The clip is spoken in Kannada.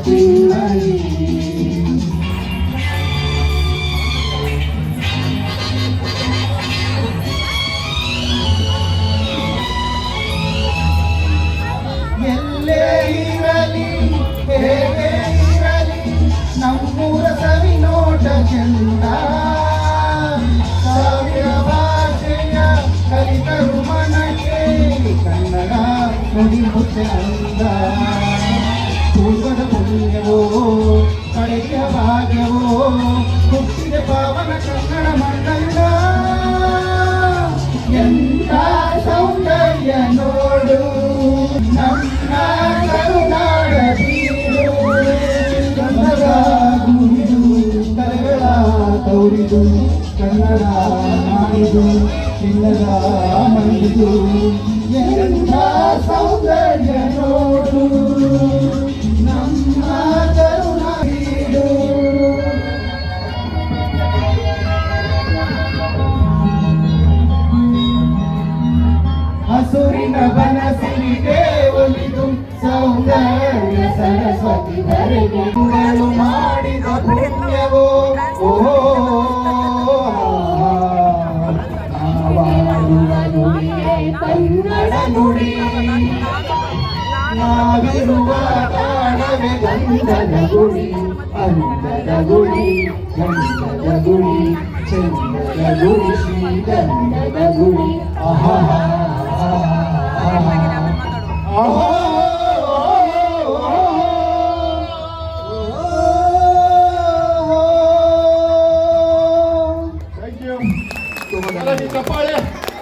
ಚಿನ್ನರಿ ಎಲ್ಲೇ ಇರಲಿ ಹೇಗೆ ಇರಲಿ ನಮ್ಮೂರ ಸವಿ ನೋಟ ಚಂದ ಸಾವಿರ ಭಾಷೆಯ ಕಲಿತರು ಮನಕ್ಕೆ ಕನ್ನಡ ನುಡಿ ಮುಚ್ಚೆ ಅಂದ ಪೂರ್ವದ ಪುಣ್ಯವೋ ಕಡೆಯ ಭಾಗ್ಯವೋ ಹುಟ್ಟಿದ ಪಾವನ ಕನ್ನಡ ಮಂಡಲ ಎಂತ ಸೌಂದರ್ಯ ನೋಡು ನಮ್ಮ ಕರುನಾಡ ಬೀಡು ಕನ್ನಡ ಗುರಿದು ಕಲೆಗಳ ತೋರಿದು ಕನ್ನಡ ನಾಡಿದು ಚಿನ್ನದ ಮೈದು ಎಂಥ ಸೌಂದರ್ಯ ನೋಡು ನಮ್ಮ ಕರುನಾಡು ಹಸುರಿನ ಬನಸಿಗೆ ಒಲಿದು ಸೌಂದರ್ಯ ಸರಸ್ವತಿ ಧರೆಗೆ ಮಾಡಿದ ಪುಣ್ಯವೋ ಓ ಕನ್ನಡ ನುಡಿ ನಾವಿರುವ ತಾಣವೇ ಗಂಧದ ಗುಡಿ ಅಂದದ ಗುಡಿ ಗಂಧದ ಗುಡಿ ಚಂದದ ಗುಡಿ ಶ್ರೀಗಂಧದ ಗುಡಿ ಆಹಾ Thank you.